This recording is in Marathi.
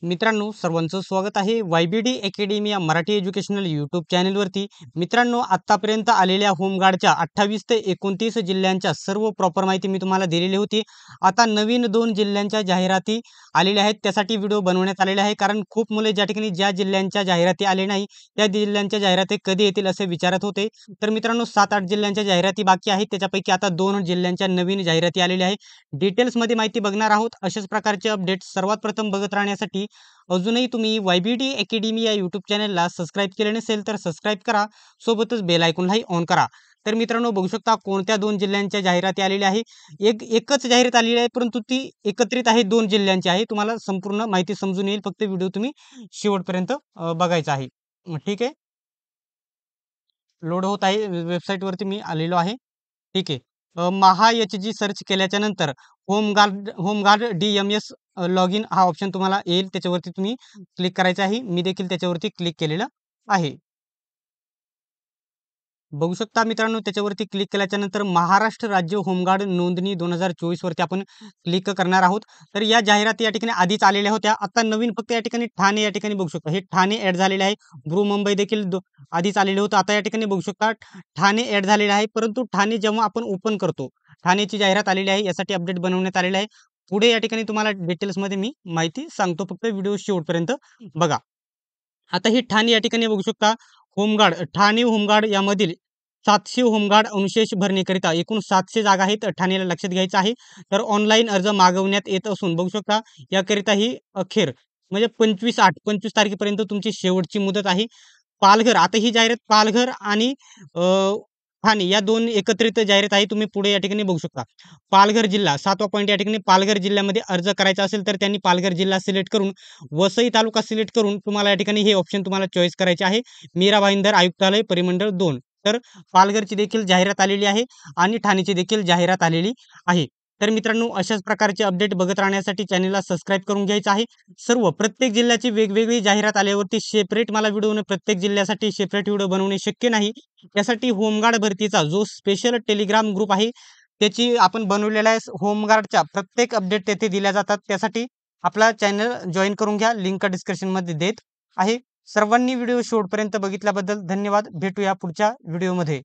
मित्रांनो, सर्वांचं स्वागत आहे YBD अकॅडमी या मराठी एज्युकेशनल यूट्यूब चॅनलवरती. मित्रांनो, आत्तापर्यंत आलेल्या होमगार्डच्या 28 ते 29 जिल्ह्यांच्या सर्व प्रॉपर माहिती मी तुम्हाला दिलेली होती. आता नवीन 2 जिल्ह्यांच्या जाहिराती आलेल्या आहेत. त्यासाठी व्हिडिओ बनवण्यात आलेला आहे. कारण खूप मुले ज्या ठिकाणी ज्या जिल्ह्यांच्या जाहिराती आले नाही, त्या जिल्ह्यांच्या जाहिराती कधी येतील असे विचारत होते. तर मित्रांनो, 7-8 जिल्ह्यांच्या जाहिराती बाकी आहेत. त्याच्यापैकी आता 2 जिल्ह्यांच्या नवीन जाहिराती आलेल्या आहेत. डिटेल्समध्ये माहिती बघणार आहोत. अशाच प्रकारचे अपडेट्स सर्वात प्रथम बघत राहण्यासाठी अजूनही तुम्ही YBD अकॅडमी या यूट्यूब चॅनलला सबस्क्राईब केले नसेल तर सबस्क्राईब करा. सोबतच बेल आयकॉनलाही ऑन करा. तर मित्रांनो, बघू शकता कोणत्या 2 जिल्ह्यांच्या जाहिराती आलेल्या आहे. एकच जाहिरात आलेली आहे, परंतु ती एकत्रित आहे 2 जिल्ह्यांची आहे. तुम्हाला संपूर्ण माहिती समजून येईल. फक्त व्हिडिओ तुम्ही शेवटपर्यंत बघायचा आहे. ठीक आहे. लोड होत आहे. वेबसाईटवरती मी आलेलो आहे. ठीक आहे. महा HG सर्च केल्याच्या नंतर होमगार्ड DMS लॉगिन हा ऑप्शन तुम्हाला येईल. त्याच्यावरती तुम्ही क्लिक करायचं आहे. मी देखील त्याच्यावरती क्लिक केलेलं आहे. बघू शकता मित्रांनो, त्याच्यावरती क्लिक केल्याच्या नंतर महाराष्ट्र राज्य होमगार्ड नोंदणी 2024 वरती आपण क्लिक करणार आहोत. तर या जाहिराती या ठिकाणी आधीच आलेल्या होत्या. आता नवीन फक्त या ठिकाणी ठाणे या ठिकाणी बघू शकता. हे ठाणे ॲड झालेले आहे. बृहन्मुंबई देखील आधीच आलेलं होतं. आता या ठिकाणी बघू शकता ठाणे ॲड झालेलं आहे. परंतु ठाणे जेव्हा आपण ओपन करतो, ठाणेची जाहिरात आलेली आहे. यासाठी अपडेट बनवण्यात आलेलं आहे. पुढे या ठिकाणी तुम्हाला डिटेल्समध्ये मी माहिती सांगतो. फक्त व्हिडिओ शेवटपर्यंत बघा. आता ही ठाणे या ठिकाणी बघू शकता. ठाणे होमगार्ड यामधील 700 होमगार्ड अनुशेष भरण्याकरिता एकूण 700 जागा आहेत. ठाणेला लक्षात घ्यायचं आहे. तर ऑनलाईन अर्ज मागवण्यात येत असून बघू शकता याकरिता ही अखेर म्हणजे 25 तारखेपर्यंत तुमची शेवटची मुदत आहे. पालघर, आता ही जाहिरात पालघर आणि ठाणे या 2 एकत्रित जाहिरात आहे. तुम्ही पुढे या ठिकाणी बघू शकता. पालघर जिल्हा 7वा पॉइंट या ठिकाणी पालघर जिल्ह्यामध्ये अर्ज करायचा असेल तर त्यांनी पालघर जिल्हा सिलेक्ट करून वसई तालुका सिलेक्ट करून तुम्हाला या ठिकाणी हे ऑप्शन तुम्हाला चॉईस करायचे आहे. मीरा भाईंदर आयुक्तालय परिमंडळ 2. तर पालघरची देखील जाहिरात आलेली आहे आणि ठाणेची देखील जाहिरात आलेली आहे. तर मित्रांनो, अशाच प्रकारचे अपडेट बघत राहण्यासाठी चॅनलला सबस्क्राईब करून घ्यायचं आहे. प्रत्येक जिल्ह्याची वेगवेगळी जाहिरात आल्यावरती सेपरेट मला व्हिडिओ प्रत्येक जिल्ह्यासाठी सेपरेट व्हिडिओ बनवणे शक्य नाही. त्यासाठी होमगार्ड भरतीचा जो स्पेशल टेलिग्राम ग्रुप आहे त्याची आपण बनवलेला आहे. होमगार्डच्या प्रत्येक अपडेट तेथे दिल्या जातात. त्यासाठी आपला चॅनल जॉईन करून घ्या. लिंक डिस्क्रिप्शनमध्ये देत आहे. सर्वांनी व्हिडिओ शेवटपर्यंत बघितल्याबद्दल धन्यवाद. भेटूया पुढच्या व्हिडिओमध्ये.